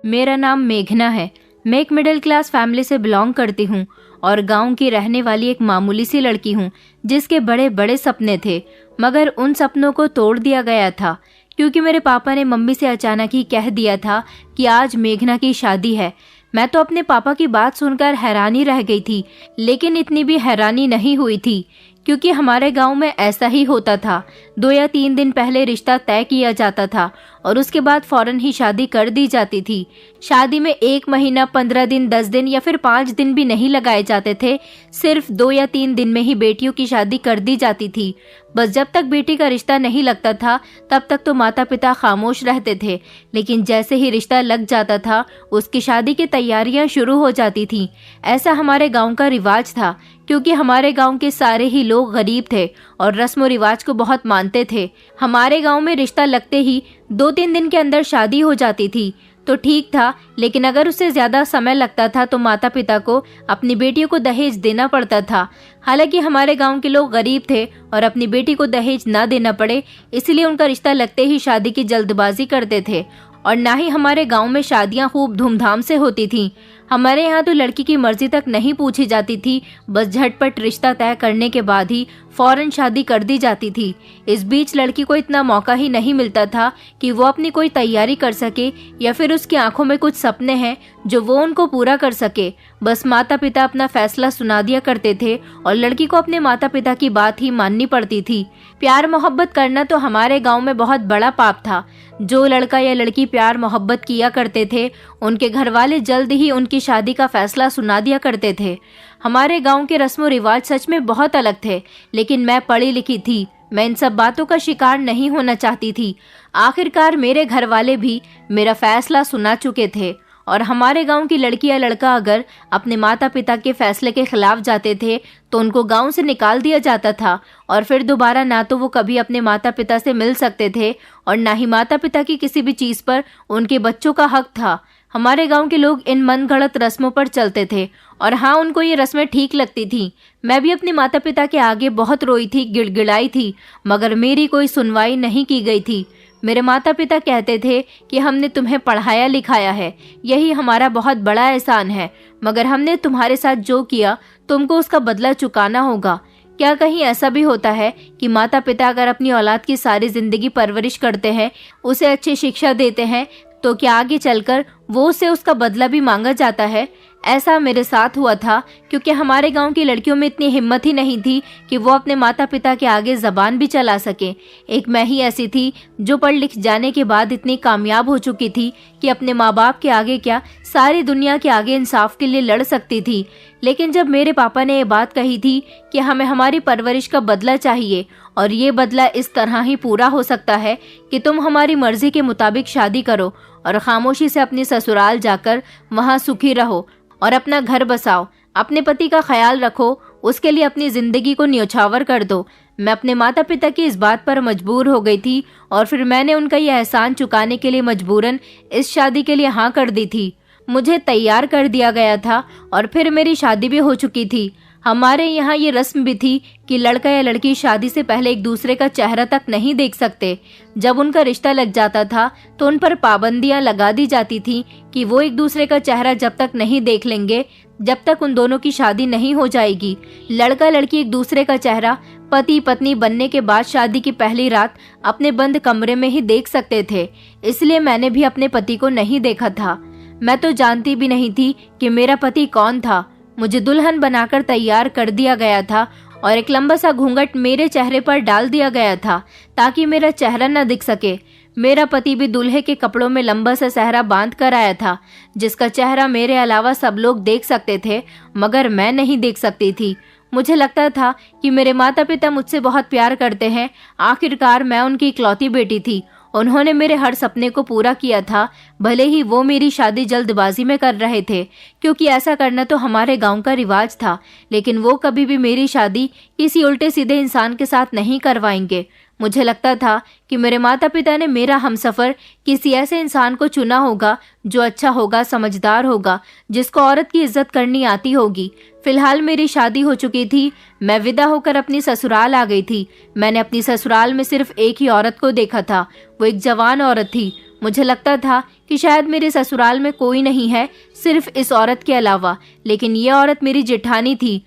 मेरा नाम मेघना है। मैं एक मिडिल क्लास फैमिली से बिलोंग करती हूँ और गांव की रहने वाली एक मामूली सी लड़की हूँ जिसके बड़े बड़े सपने थे, मगर उन सपनों को तोड़ दिया गया था क्योंकि मेरे पापा ने मम्मी से अचानक ही कह दिया था कि आज मेघना की शादी है। मैं तो अपने पापा की बात सुनकर हैरानी रह गई थी, लेकिन इतनी भी हैरानी नहीं हुई थी क्योंकि हमारे गांव में ऐसा ही होता था। 2 या 3 दिन पहले रिश्ता तय किया जाता था और उसके बाद फौरन ही शादी कर दी जाती थी। शादी में 1 महीना, 15 दिन, 10 दिन या फिर 5 दिन भी नहीं लगाए जाते थे। सिर्फ 2 या 3 दिन में ही बेटियों की शादी कर दी जाती थी। बस जब तक बेटी का रिश्ता नहीं लगता था तब तक तो माता पिता खामोश रहते थे, लेकिन जैसे ही रिश्ता लग जाता था उसकी शादी की तैयारियां शुरू हो जाती थी। ऐसा हमारे गांव का रिवाज था क्योंकि हमारे गांव के सारे ही लोग गरीब थे और रस्म और रिवाज को बहुत मानते थे। हमारे गांव में रिश्ता लगते ही 2-3 दिन के अंदर शादी हो जाती थी तो ठीक था, लेकिन अगर उससे ज्यादा समय लगता था तो माता पिता को अपनी बेटियों को दहेज देना पड़ता था। हालांकि हमारे गांव के लोग गरीब थे और अपनी बेटी को दहेज ना देना पड़े इसलिए उनका रिश्ता लगते ही शादी की जल्दबाजी करते थे। और ना ही हमारे गांव में शादियां खूब धूमधाम से होती थीं। हमारे यहाँ तो लड़की की मर्जी तक नहीं पूछी जाती थी, बस झटपट रिश्ता तय करने के बाद ही फौरन शादी कर दी जाती थी। इस बीच लड़की को इतना मौका ही नहीं मिलता था कि वो अपनी कोई तैयारी कर सके या फिर उसकी आंखों में कुछ सपने हैं जो वो उनको पूरा कर सके। बस माता पिता अपना फैसला सुना दिया करते थे और लड़की को अपने माता पिता की बात ही माननी पड़ती थी। प्यार मोहब्बत करना तो हमारे गांव में बहुत बड़ा पाप था। जो लड़का या लड़की प्यार मोहब्बत किया करते थे उनके घर वाले जल्द ही उनकी शादी का फैसला सुना दिया करते थे। हमारे गांव के रस्मों रिवाज सच में बहुत अलग थे, लेकिन मैं पढ़ी लिखी थी, मैं इन सब बातों का शिकार नहीं होना चाहती थी। आखिरकार मेरे घर वाले भी मेरा फैसला सुना चुके थे और हमारे गांव की लड़की या लड़का अगर अपने माता पिता के फैसले के खिलाफ जाते थे तो उनको गांव से निकाल दिया जाता था और फिर दोबारा ना तो वो कभी अपने माता पिता से मिल सकते थे और ना ही माता पिता की किसी भी चीज पर उनके बच्चों का हक था। हमारे गांव के लोग इन मनगढ़ंत रस्मों पर चलते थे और हाँ, उनको ये रस्में ठीक लगती थी। मैं भी अपने माता पिता के आगे बहुत रोई थी, गिड़गिड़ाई थी, मगर मेरी कोई सुनवाई नहीं की गई थी। मेरे माता पिता कहते थे कि हमने तुम्हें पढ़ाया लिखाया है, यही हमारा बहुत बड़ा एहसान है, मगर हमने तुम्हारे साथ जो किया तुमको उसका बदला चुकाना होगा। क्या कहीं ऐसा भी होता है कि माता पिता अगर अपनी औलाद की सारी जिंदगी परवरिश करते हैं, उसे अच्छी शिक्षा देते हैं, तो क्या आगे चलकर वो उससे उसका बदला भी मांगा जाता है? ऐसा मेरे साथ हुआ था क्योंकि हमारे गांव की लड़कियों में इतनी हिम्मत ही नहीं थी कि वो अपने माता पिता के आगे जबान भी चला सके। एक मैं ही ऐसी थी जो पढ़ लिख जाने के बाद इतनी कामयाब हो चुकी थी कि अपने माँ बाप के आगे क्या, सारी दुनिया के आगे इंसाफ के लिए लड़ सकती थी। लेकिन जब मेरे पापा ने ये बात कही थी कि हमें हमारी परवरिश का बदला चाहिए और ये बदला इस तरह ही पूरा हो सकता है कि तुम हमारी मर्जी के मुताबिक शादी करो और खामोशी से अपने ससुराल जाकर वहाँ सुखी रहो और अपना घर बसाओ, अपने पति का ख्याल रखो, उसके लिए अपनी जिंदगी को न्योछावर कर दो। मैं अपने माता पिता की इस बात पर मजबूर हो गई थी और फिर मैंने उनका यह एहसान चुकाने के लिए मजबूरन इस शादी के लिए हाँ कर दी थी। मुझे तैयार कर दिया गया था और फिर मेरी शादी भी हो चुकी थी। हमारे यहाँ ये रस्म भी थी कि लड़का या लड़की शादी से पहले एक दूसरे का चेहरा तक नहीं देख सकते। जब उनका रिश्ता लग जाता था तो उन पर पाबंदियां लगा दी जाती थी कि वो एक दूसरे का चेहरा जब तक नहीं देख लेंगे जब तक उन दोनों की शादी नहीं हो जाएगी। लड़का लड़की एक दूसरे का चेहरा पति पत्नी बनने के बाद शादी की पहली रात अपने बंद कमरे में ही देख सकते थे। इसलिए मैंने भी अपने पति को नहीं देखा था। मैं तो जानती भी नहीं थी कि मेरा पति कौन था। मुझे दुल्हन बनाकर तैयार कर दिया गया था और एक लंबा सा घूंघट मेरे चेहरे पर डाल दिया गया था ताकि मेरा चेहरा न दिख सके। मेरा पति भी दूल्हे के कपड़ों में लंबा सा सहरा बांध कर आया था जिसका चेहरा मेरे अलावा सब लोग देख सकते थे, मगर मैं नहीं देख सकती थी। मुझे लगता था कि मेरे माता पिता मुझसे बहुत प्यार करते हैं। आखिरकार मैं उनकी इकलौती बेटी थी। उन्होंने मेरे हर सपने को पूरा किया था, भले ही वो मेरी शादी जल्दबाजी में कर रहे थे क्योंकि ऐसा करना तो हमारे गांव का रिवाज था, लेकिन वो कभी भी मेरी शादी किसी उल्टे सीधे इंसान के साथ नहीं करवाएंगे। मुझे लगता था कि मेरे माता पिता ने मेरा हमसफर किसी ऐसे इंसान को चुना होगा जो अच्छा होगा, समझदार होगा, जिसको औरत की इज्जत करनी आती होगी। फिलहाल मेरी शादी हो चुकी थी। मैं विदा होकर अपनी ससुराल आ गई थी। मैंने अपनी ससुराल में सिर्फ एक ही औरत को देखा था। वो एक जवान औरत थी। मुझे लगता था कि शायद मेरे ससुराल में कोई नहीं है सिर्फ इस औरत के अलावा, लेकिन ये औरत मेरी जेठानी थी।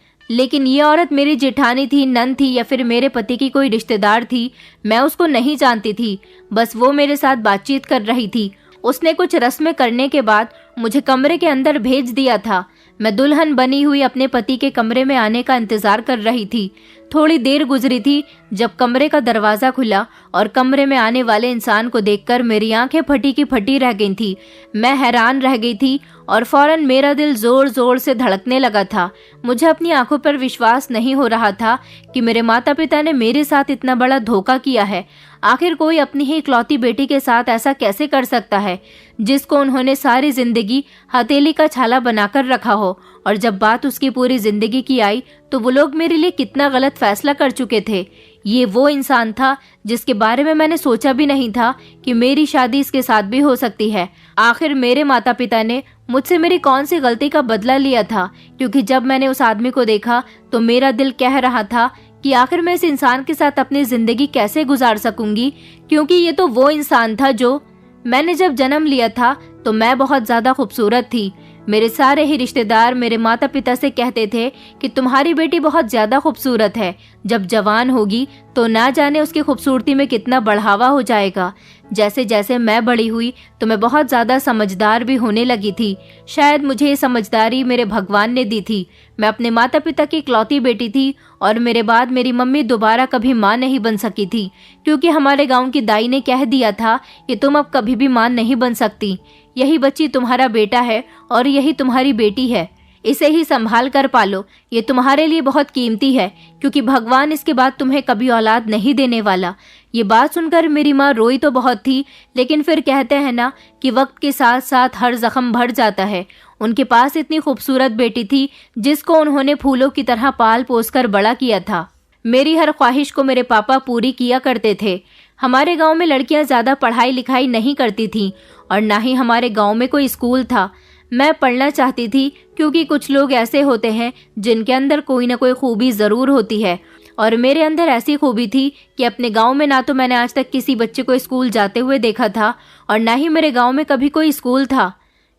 नन थी या फिर मेरे पति की कोई रिश्तेदार थी, मैं उसको नहीं जानती थी। बस वो मेरे साथ बातचीत कर रही थी। उसने कुछ रस्में करने के बाद मुझे कमरे के अंदर भेज दिया था। मैं दुल्हन बनी हुई अपने पति के कमरे में आने का इंतजार कर रही थी। थोड़ी देर गुजरी थी जब कमरे का दरवाजा खुला और कमरे में आने वाले इंसान को देखकर मेरी आंखें फटी की फटी रह गई थी। मैं हैरान रह गई थी और फौरन मेरा दिल जोर जोर से धड़कने लगा था। मुझे अपनी आंखों पर विश्वास नहीं हो रहा था कि मेरे माता पिता ने मेरे साथ इतना बड़ा धोखा किया है। आखिर कोई अपनी ही इकलौती बेटी के साथ ऐसा कैसे कर सकता है, जिसको उन्होंने सारी जिंदगी हथेली का छाला बनाकर रखा हो। और जब बात उसकी पूरी जिंदगी की आई तो वो लोग मेरे लिए कितना गलत फैसला कर चुके थे। ये वो इंसान था जिसके बारे में मैंने सोचा भी नहीं था कि मेरी शादी इसके साथ भी हो सकती है। आखिर मेरे माता पिता ने मुझसे मेरी कौन सी गलती का बदला लिया था, क्योंकि जब मैंने उस आदमी को देखा तो मेरा दिल कह रहा था कि आखिर मैं इस इंसान के साथ अपनी जिंदगी कैसे गुजार सकूंगी, क्योंकि ये तो वो इंसान था जो मैंने जब जन्म लिया था तो मैं बहुत ज्यादा खूबसूरत थी। मेरे सारे ही रिश्तेदार मेरे माता पिता से कहते थे कि तुम्हारी बेटी बहुत ज्यादा खूबसूरत है, जब जवान होगी तो ना जाने उसकी खूबसूरती में कितना बढ़ावा हो जाएगा। जैसे जैसे मैं बड़ी हुई तो मैं बहुत ज्यादा समझदार भी होने लगी थी। शायद मुझे ये समझदारी मेरे भगवान ने दी थी। मैं अपने माता पिता की इकलौती बेटी थी और मेरे बाद मेरी मम्मी दोबारा कभी माँ नहीं बन सकी थी, क्योंकि हमारे गांव की दाई ने कह दिया था कि तुम अब कभी भी माँ नहीं बन सकती। यही बच्ची तुम्हारा बेटा है और यही तुम्हारी बेटी है। इसे ही संभाल कर पालो, ये तुम्हारे लिए बहुत कीमती है, क्योंकि भगवान इसके बाद तुम्हें कभी औलाद नहीं देने वाला। ये बात सुनकर मेरी माँ रोई तो बहुत थी, लेकिन फिर कहते हैं ना कि वक्त के साथ साथ हर जख्म भर जाता है। उनके पास इतनी खूबसूरत बेटी थी जिसको उन्होंने फूलों की तरह पाल पोस कर बड़ा किया था। मेरी हर ख्वाहिश को मेरे पापा पूरी किया करते थे। हमारे गांव में लड़कियां ज्यादा पढ़ाई लिखाई नहीं करती थीं और ना ही हमारे गांव में कोई स्कूल था। मैं पढ़ना चाहती थी, क्योंकि कुछ लोग ऐसे होते हैं जिनके अंदर कोई ना कोई खूबी जरूर होती है, और मेरे अंदर ऐसी खूबी थी कि अपने गांव में ना तो मैंने आज तक किसी बच्चे को स्कूल जाते हुए देखा था और ना ही मेरे गांव में कभी कोई स्कूल था।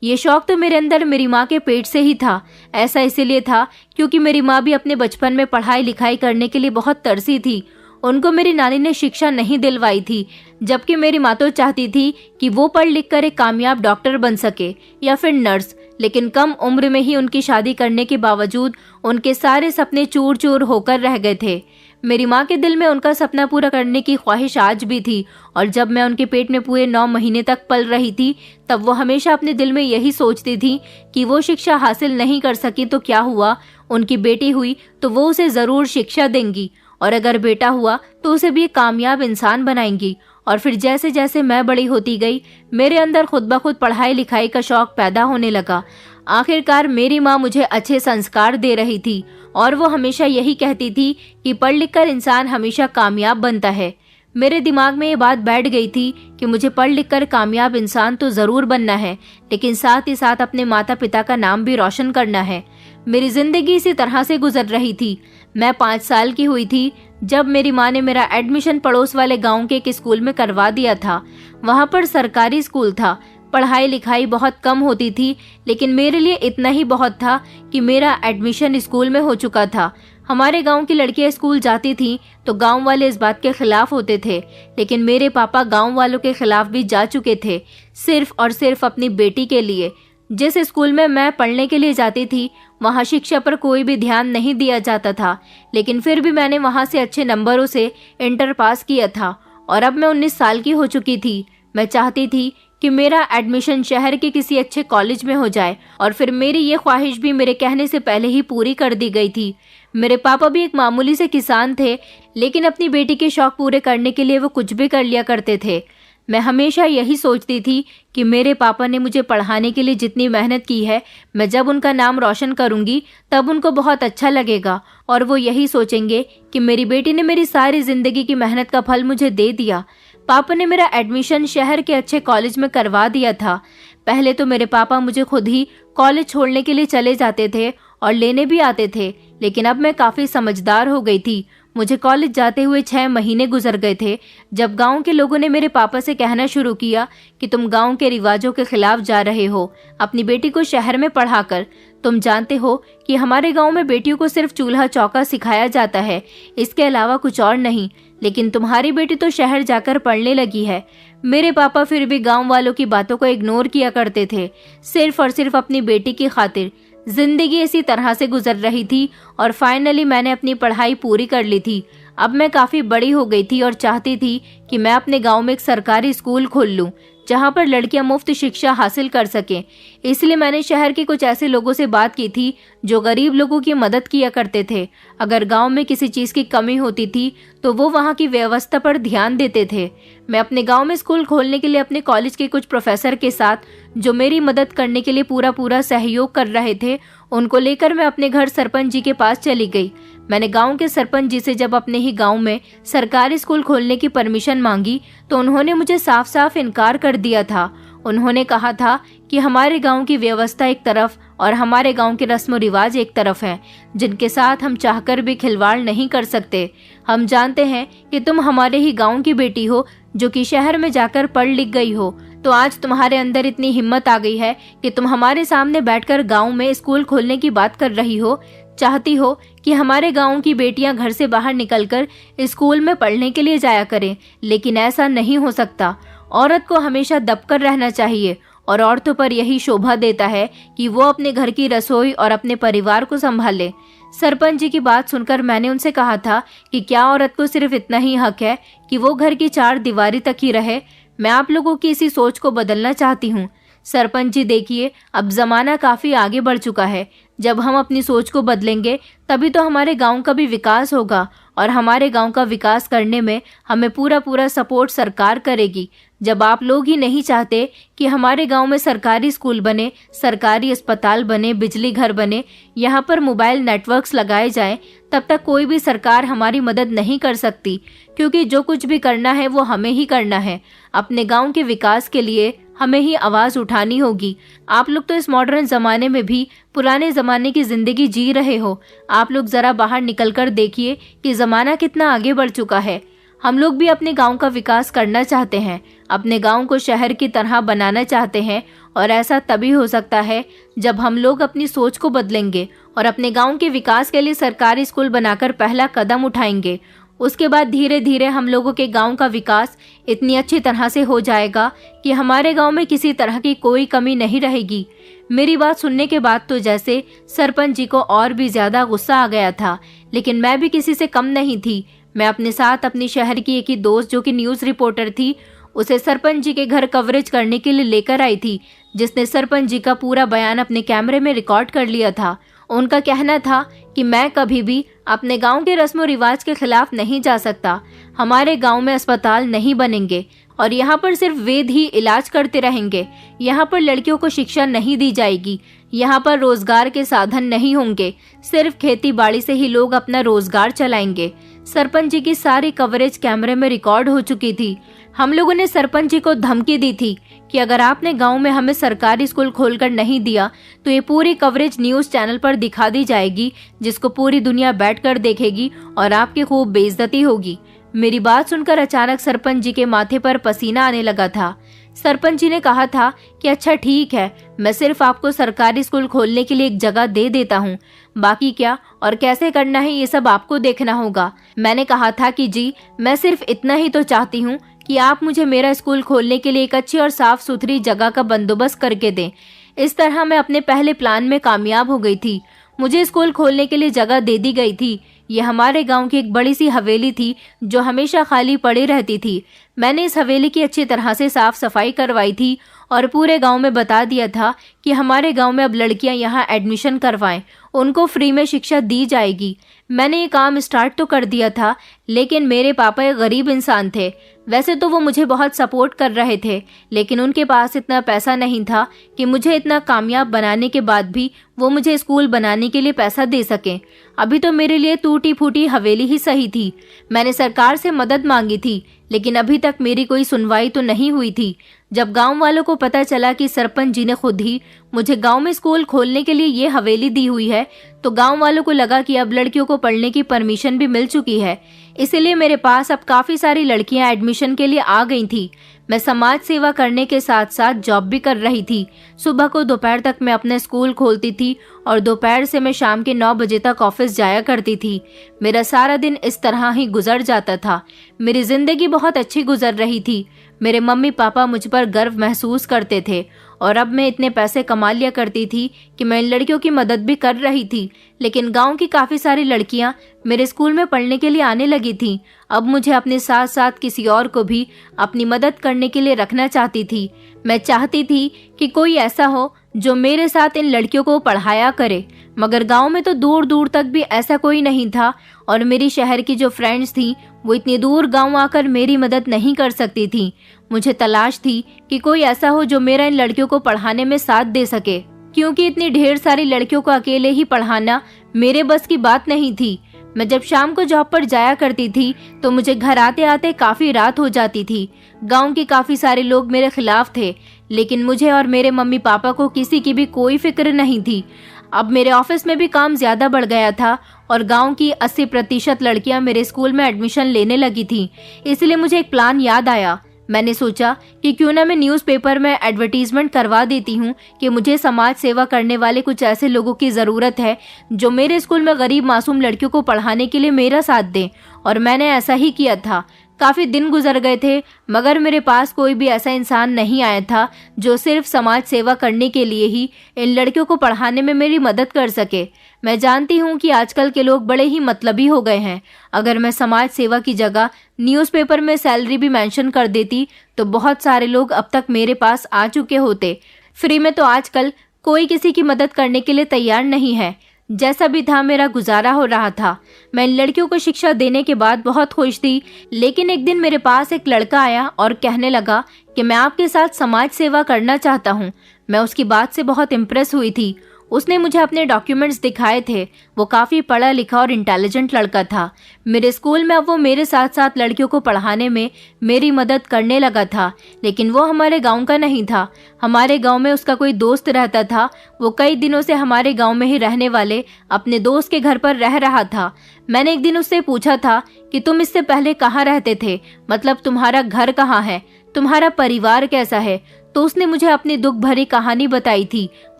ये शौक तो मेरे अंदर मेरी माँ के पेट से ही था। ऐसा इसीलिए था क्योंकि मेरी माँ भी अपने बचपन में पढ़ाई लिखाई करने के लिए बहुत तरसी थी। उनको मेरी नानी ने शिक्षा नहीं दिलवाई थी, जबकि मेरी माँ तो चाहती थी कि वो पढ़ लिख कर एक कामयाब डॉक्टर बन सके या फिर नर्स, लेकिन कम उम्र में ही उनकी शादी करने के बावजूद उनके सारे सपने चूर चूर होकर रह गए थे। मेरी माँ के दिल में उनका सपना पूरा करने की ख्वाहिश आज भी थी, और जब मैं उनके पेट में पूरे 9 महीने तक पल रही थी तब वो हमेशा अपने दिल में यही सोचती थी कि वो शिक्षा हासिल नहीं कर सकी तो क्या हुआ, उनकी बेटी हुई तो वो उसे जरूर शिक्षा देंगी, और अगर बेटा हुआ तो उसे भी एक कामयाब इंसान बनाएंगी। और फिर जैसे जैसे मैं बड़ी होती गई मेरे अंदर खुद ब खुद पढ़ाई लिखाई का शौक पैदा होने लगा। आखिरकार मेरी माँ मुझे अच्छे संस्कार दे रही थी और वो हमेशा यही कहती थी कि पढ़ लिख कर इंसान हमेशा कामयाब बनता है। मेरे दिमाग में ये बात बैठ गई थी कि मुझे पढ़ लिख कर कामयाब इंसान तो जरूर बनना है, लेकिन साथ ही साथ अपने माता पिता का नाम भी रोशन करना है। मेरी जिंदगी इसी तरह से गुजर रही थी। मैं 5 साल की हुई थी जब मेरी माँ ने मेरा एडमिशन पड़ोस वाले गांव के एक स्कूल में करवा दिया था। वहां पर सरकारी स्कूल था, पढ़ाई लिखाई बहुत कम होती थी, लेकिन मेरे लिए इतना ही बहुत था कि मेरा एडमिशन स्कूल में हो चुका था। हमारे गांव की लड़कियां स्कूल जाती थीं तो गांव वाले इस बात के खिलाफ होते थे, लेकिन मेरे पापा गांव वालों के खिलाफ भी जा चुके थे, सिर्फ और सिर्फ अपनी बेटी के लिए। जिस स्कूल में मैं पढ़ने के लिए जाती थी वहां शिक्षा पर कोई भी ध्यान नहीं दिया जाता था, लेकिन फिर भी मैंने वहां से अच्छे नंबरों से इंटर पास किया था और अब मैं 19 साल की हो चुकी थी। मैं चाहती थी कि मेरा एडमिशन शहर के किसी अच्छे कॉलेज में हो जाए, और फिर मेरी ये ख्वाहिश भी मेरे कहने से पहले ही पूरी कर दी गई थी। मेरे पापा भी एक मामूली से किसान थे, लेकिन अपनी बेटी के शौक पूरे करने के लिए वो कुछ भी कर लिया करते थे। मैं हमेशा यही सोचती थी कि मेरे पापा ने मुझे पढ़ाने के लिए जितनी मेहनत की है, मैं जब उनका नाम रोशन करूंगी तब उनको बहुत अच्छा लगेगा और वो यही सोचेंगे कि मेरी बेटी ने मेरी सारी जिंदगी की मेहनत का फल मुझे दे दिया। पापा ने मेरा एडमिशन शहर के अच्छे कॉलेज में करवा दिया था। पहले तो मेरे पापा मुझे खुद ही कॉलेज छोड़ने के लिए चले जाते थे और लेने भी आते थे, लेकिन अब मैं काफ़ी समझदार हो गई थी। मुझे कॉलेज जाते हुए 6 महीने गुजर गए थे जब गांव के लोगों ने मेरे पापा से कहना शुरू किया कि तुम गांव के रिवाजों के खिलाफ जा रहे हो अपनी बेटी को शहर में पढ़ाकर। तुम जानते हो कि हमारे गांव में बेटियों को सिर्फ चूल्हा चौका सिखाया जाता है, इसके अलावा कुछ और नहीं। लेकिन तुम्हारी बेटी तो शहर जाकर पढ़ने लगी है। मेरे पापा फिर भी गांव वालों की बातों को इग्नोर किया करते थे, सिर्फ और सिर्फ अपनी बेटी की खातिर। जिंदगी इसी तरह से गुजर रही थी और फाइनली मैंने अपनी पढ़ाई पूरी कर ली थी। अब मैं काफ़ी बड़ी हो गई थी और चाहती थी कि मैं अपने गांव में एक सरकारी स्कूल खोल लूं जहां पर लड़कियां मुफ्त शिक्षा हासिल कर सकें। इसलिए मैंने शहर के कुछ ऐसे लोगों से बात की थी जो गरीब लोगों की मदद किया करते थे। अगर गांव में किसी चीज़ की कमी होती थी तो वो वहां की व्यवस्था पर ध्यान देते थे। मैं अपने गांव में स्कूल खोलने के लिए अपने कॉलेज के कुछ प्रोफेसर के साथ, जो मेरी मदद करने के लिए पूरा सहयोग कर रहे थे, उनको लेकर मैं अपने घर सरपंच जी के पास चली गई। मैंने गांव के सरपंच जी से जब अपने ही गांव में सरकारी स्कूल खोलने की परमिशन मांगी तो उन्होंने मुझे साफ साफ इनकार कर दिया था। उन्होंने कहा था कि हमारे गांव की व्यवस्था एक तरफ और हमारे गांव के रस्म रिवाज एक तरफ हैं, जिनके साथ हम चाहकर भी खिलवाड़ नहीं कर सकते। हम जानते हैं कि तुम हमारे ही गांव की बेटी हो जो कि शहर में जाकर पढ़ लिख गई हो, तो आज तुम्हारे अंदर इतनी हिम्मत आ गई है कि तुम हमारे सामने बैठकर गांव में स्कूल खोलने की बात कर रही हो। चाहती हो कि हमारे गांव की बेटियां घर से बाहर निकलकर स्कूल में पढ़ने के लिए जाया करें, लेकिन ऐसा नहीं हो सकता। औरत को हमेशा दबकर रहना चाहिए और औरतों पर यही शोभा देता है कि वो अपने घर की रसोई और अपने परिवार को संभाले। सरपंच जी की बात सुनकर मैंने उनसे कहा था कि क्या औरत को सिर्फ इतना ही हक है कि वो घर की 4 दीवारी तक ही रहे? मैं आप लोगों की इसी सोच को बदलना चाहती हूँ। सरपंच जी देखिए, अब जमाना काफी आगे बढ़ चुका है। जब हम अपनी सोच को बदलेंगे तभी तो हमारे गांव का भी विकास होगा और हमारे गांव का विकास करने में हमें पूरा सपोर्ट सरकार करेगी। जब आप लोग ही नहीं चाहते कि हमारे गांव में सरकारी स्कूल बने, सरकारी अस्पताल बने, बिजली घर बने, यहाँ पर मोबाइल नेटवर्क्स लगाए जाएं, तब तक कोई भी सरकार हमारी मदद नहीं कर सकती, क्योंकि जो कुछ भी करना है वो हमें ही करना है। अपने गांव के विकास के लिए हमें ही आवाज उठानी होगी। आप लोग तो इस मॉडर्न जमाने में भी पुराने जमाने की जिंदगी जी रहे हो। आप लोग जरा बाहर निकलकर देखिए कि जमाना कितना आगे बढ़ चुका है। हम लोग भी अपने गांव का विकास करना चाहते हैं, अपने गांव को शहर की तरह बनाना चाहते हैं, और ऐसा तभी हो सकता है जब हम लोग अपनी सोच को बदलेंगे और अपने गांव के विकास के लिए सरकारी स्कूल बनाकर पहला कदम उठाएंगे। उसके बाद धीरे धीरे हम लोगों के गांव का विकास इतनी अच्छी तरह से हो जाएगा कि हमारे गांव में किसी तरह की कोई कमी नहीं रहेगी। मेरी बात सुनने के बाद तो जैसे सरपंच जी को और भी ज्यादा गुस्सा आ गया था, लेकिन मैं भी किसी से कम नहीं थी। मैं अपने साथ अपनी शहर की एक ही दोस्त जो कि न्यूज़ रिपोर्टर थी, उसे सरपंच जी के घर कवरेज करने के लिए लेकर आई थी, जिसने सरपंच जी का पूरा बयान अपने कैमरे में रिकॉर्ड कर लिया था। उनका कहना था कि मैं कभी भी अपने गांव के रस्म रिवाज के खिलाफ नहीं जा सकता। हमारे गांव में अस्पताल नहीं बनेंगे और यहाँ पर सिर्फ वैद्य ही इलाज करते रहेंगे। यहाँ पर लड़कियों को शिक्षा नहीं दी जाएगी। यहाँ पर रोजगार के साधन नहीं होंगे। सिर्फ खेती बाड़ी से ही लोग अपना रोजगार चलाएंगे। सरपंच जी की सारी कवरेज कैमरे में रिकॉर्ड हो चुकी थी। हम लोगों ने सरपंच जी को धमकी दी थी कि अगर आपने गांव में हमें सरकारी स्कूल खोलकर नहीं दिया तो ये पूरी कवरेज न्यूज़ चैनल पर दिखा दी जाएगी, जिसको पूरी दुनिया बैठकर देखेगी और आपकी खूब बेइज्जती होगी। मेरी बात सुनकर अचानक सरपंच जी के माथे पर पसीना आने लगा था। सरपंच जी ने कहा था कि अच्छा ठीक है, मैं सिर्फ आपको सरकारी स्कूल खोलने के लिए एक जगह दे देता हूँ, बाकी क्या और कैसे करना है ये सब आपको देखना होगा। मैंने कहा था कि जी, मैं सिर्फ इतना ही तो चाहती हूँ कि आप मुझे मेरा स्कूल खोलने के लिए एक अच्छी और साफ सुथरी जगह का बंदोबस्त करके दें। इस तरह मैं अपने पहले प्लान में कामयाब हो गई थी। मुझे स्कूल खोलने के लिए जगह दे दी गई थी। यह हमारे गांव की एक बड़ी सी हवेली थी जो हमेशा खाली पड़ी रहती थी। मैंने इस हवेली की अच्छी तरह से साफ सफाई करवाई थी और पूरे गांव में बता दिया था कि हमारे गांव में अब लड़कियां यहां एडमिशन करवाएं, उनको फ्री में शिक्षा दी जाएगी। मैंने ये काम स्टार्ट तो कर दिया था, लेकिन मेरे पापा एक गरीब इंसान थे। वैसे तो वो मुझे बहुत सपोर्ट कर रहे थे, लेकिन उनके पास इतना पैसा नहीं था कि मुझे इतना कामयाब बनाने के बाद भी वो मुझे स्कूल बनाने के लिए पैसा दे सकें। अभी तो मेरे लिए टूटी फूटी हवेली ही सही थी। मैंने सरकार से मदद मांगी थी, लेकिन अभी तक मेरी कोई सुनवाई तो नहीं हुई थी। जब गांव वालों को पता चला कि सरपंच जी ने खुद ही मुझे गांव में स्कूल खोलने के लिए ये हवेली दी हुई है, तो गांव वालों को लगा कि अब लड़कियों को पढ़ने की परमिशन भी मिल चुकी है। इसलिए मेरे पास अब काफी सारी लड़कियां एडमिशन के लिए आ गई थी। मैं समाज सेवा करने के साथ साथ जॉब भी कर रही थी। सुबह को दोपहर तक मैं अपना स्कूल खोलती थी और दोपहर से मैं शाम के 9 बजे तक ऑफिस जाया करती थी। मेरा सारा दिन इस तरह ही गुजर जाता था। मेरी जिंदगी बहुत अच्छी गुजर रही थी। मेरे मम्मी पापा मुझ पर गर्व महसूस करते थे और अब मैं इतने पैसे कमा लिया करती थी कि मैं इन लड़कियों की मदद भी कर रही थी। लेकिन गांव की काफ़ी सारी लड़कियां मेरे स्कूल में पढ़ने के लिए आने लगी थीं। अब मुझे अपने साथ साथ किसी और को भी अपनी मदद करने के लिए रखना चाहती थी। मैं चाहती थी कि कोई ऐसा हो जो मेरे साथ इन लड़कियों को पढ़ाया करे, मगर गांव में तो दूर दूर तक भी ऐसा कोई नहीं था और मेरी शहर की जो फ्रेंड्स थी वो इतनी दूर गांव आकर मेरी मदद नहीं कर सकती थी। मुझे तलाश थी कि कोई ऐसा हो जो मेरा इन लड़कियों को पढ़ाने में साथ दे सके, क्योंकि इतनी ढेर सारी लड़कियों को अकेले ही पढ़ाना मेरे बस की बात नहीं थी। मैं जब शाम को जॉब पर जाया करती थी तो मुझे घर आते आते काफी रात हो जाती थी। गांव के काफी सारे लोग मेरे खिलाफ थे, लेकिन मुझे और मेरे मम्मी पापा को किसी की भी कोई फिक्र नहीं थी। अब मेरे ऑफिस में भी काम ज्यादा बढ़ गया था और गांव की 80% लड़कियां मेरे स्कूल में एडमिशन लेने लगी थी। इसलिए मुझे एक प्लान याद आया। मैंने सोचा कि क्यों ना मैं न्यूज़पेपर में एडवर्टीजमेंट करवा देती हूँ कि मुझे समाज सेवा करने वाले कुछ ऐसे लोगों की ज़रूरत है जो मेरे स्कूल में गरीब मासूम लड़कियों को पढ़ाने के लिए मेरा साथ दें। और मैंने ऐसा ही किया था। काफ़ी दिन गुजर गए थे, मगर मेरे पास कोई भी ऐसा इंसान नहीं आया था जो सिर्फ समाज सेवा करने के लिए ही इन लड़कियों को पढ़ाने में मेरी मदद कर सके। मैं जानती हूँ कि आजकल के लोग बड़े ही मतलबी हो गए हैं। अगर मैं समाज सेवा की जगह न्यूज़पेपर में सैलरी भी मेंशन कर देती तो बहुत सारे लोग अब तक मेरे पास आ चुके होते। फ्री में तो आजकल कोई किसी की मदद करने के लिए तैयार नहीं है। जैसा भी था, मेरा गुजारा हो रहा था। मैं इन लड़कियों को शिक्षा देने के बाद बहुत खुश थी, लेकिन एक दिन मेरे पास एक लड़का आया और कहने लगा कि मैं आपके साथ समाज सेवा करना चाहता हूँ। मैं उसकी बात से बहुत इम्प्रेस हुई थी। उसने मुझे अपने डॉक्यूमेंट्स दिखाए थे। वो काफ़ी पढ़ा लिखा और इंटेलिजेंट लड़का था। मेरे स्कूल में अब वो मेरे साथ साथ लड़कियों को पढ़ाने में मेरी मदद करने लगा था, लेकिन वो हमारे गांव का नहीं था। हमारे गांव में उसका कोई दोस्त रहता था। वो कई दिनों से हमारे गांव में ही रहने वाले अपने दोस्त के घर पर रह रहा था। मैंने एक दिन उससे पूछा था कि तुम इससे पहले कहाँ रहते थे, मतलब तुम्हारा घर कहाँ है, तुम्हारा परिवार कैसा है। तो उसने मुझे अपनी दुख भरी कहानी बताई थी।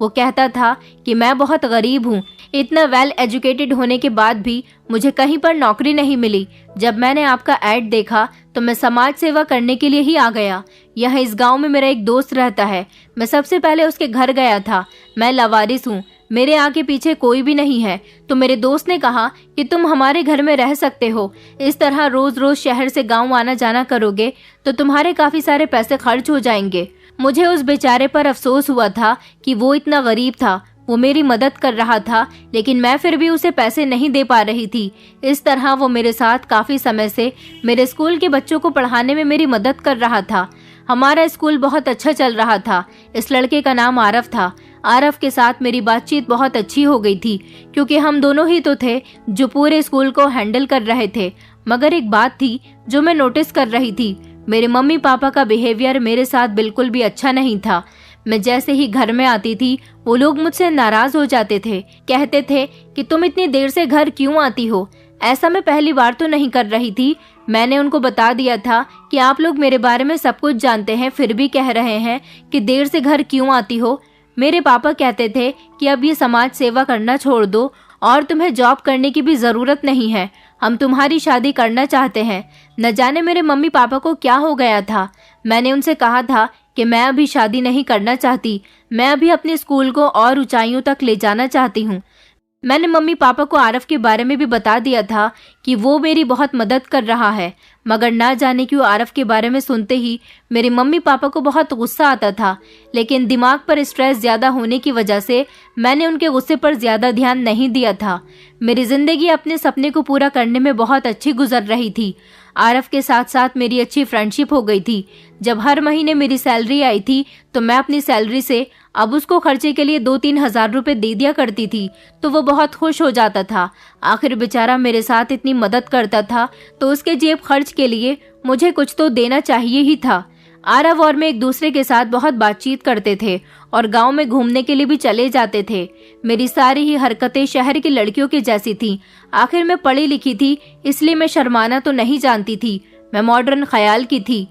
वो कहता था कि मैं बहुत गरीब हूँ। इतना वेल एजुकेटेड होने के बाद भी मुझे कहीं पर नौकरी नहीं मिली। जब मैंने आपका ऐड देखा तो मैं समाज सेवा करने के लिए ही आ गया। यहाँ इस गांव में मेरा एक दोस्त रहता है। मैं सबसे पहले उसके घर गया था। मैं लावारिस हूँ, मेरे आगे पीछे कोई भी नहीं है। तो मेरे दोस्त ने कहा कि तुम हमारे घर में रह सकते हो। इस तरह रोज रोज शहर से गाँव आना जाना करोगे तो तुम्हारे काफी सारे पैसे खर्च हो जाएंगे। मुझे उस बेचारे पर अफसोस हुआ था कि वो इतना गरीब था। वो मेरी मदद कर रहा था, लेकिन मैं फिर भी उसे पैसे नहीं दे पा रही थी। इस तरह वो मेरे साथ काफ़ी समय से मेरे स्कूल के बच्चों को पढ़ाने में मेरी मदद कर रहा था। हमारा स्कूल बहुत अच्छा चल रहा था। इस लड़के का नाम आरव था। आरव के साथ मेरी बातचीत बहुत अच्छी हो गई थी, क्योंकि हम दोनों ही तो थे जो पूरे स्कूल को हैंडल कर रहे थे। मगर एक बात थी जो मैं नोटिस कर रही थी। मेरे मम्मी पापा का बिहेवियर मेरे साथ बिल्कुल भी अच्छा नहीं था। मैं जैसे ही घर में आती थी वो लोग मुझसे नाराज हो जाते थे। कहते थे कि तुम इतनी देर से घर क्यों आती हो। ऐसा मैं पहली बार तो नहीं कर रही थी। मैंने उनको बता दिया था कि आप लोग मेरे बारे में सब कुछ जानते हैं, फिर भी कह रहे हैं कि देर से घर क्यों आती हो। मेरे पापा कहते थे कि अब ये समाज सेवा करना छोड़ दो और तुम्हें जॉब करने की भी ज़रूरत नहीं है। हम तुम्हारी शादी करना चाहते हैं। न जाने मेरे मम्मी पापा को क्या हो गया था। मैंने उनसे कहा था कि मैं अभी शादी नहीं करना चाहती। मैं अभी अपने स्कूल को और ऊंचाइयों तक ले जाना चाहती हूँ। मैंने मम्मी पापा को आरव के बारे में भी बता दिया था कि वो मेरी बहुत मदद कर रहा है, मगर ना जाने क्यों आरव के बारे में सुनते ही मेरे मम्मी पापा को बहुत गुस्सा आता था। लेकिन दिमाग पर स्ट्रेस ज़्यादा होने की वजह से मैंने उनके गुस्से पर ज़्यादा ध्यान नहीं दिया था। मेरी ज़िंदगी अपने सपने को पूरा करने में बहुत अच्छी गुजर रही थी। आरव के साथ साथ मेरी अच्छी फ्रेंडशिप हो गई थी। जब हर महीने मेरी सैलरी आई थी तो मैं अपनी सैलरी से अब उसको खर्चे के लिए 2-3 हज़ार रुपए दे दिया करती थी, तो वो बहुत खुश हो जाता था। आखिर बेचारा मेरे साथ इतनी मदद करता था तो उसके जेब खर्च के लिए मुझे कुछ तो देना चाहिए ही था। आरव और मैं एक दूसरे के साथ बहुत बातचीत करते थे और गांव में घूमने के लिए भी चले जाते थे। मेरी सारी ही हरकतें शहर की लड़कियों की जैसी थी। आखिर मैं पढ़ी लिखी थी, इसलिए मैं शर्माना तो नहीं जानती थी। मैं मॉडर्न ख्याल की थी।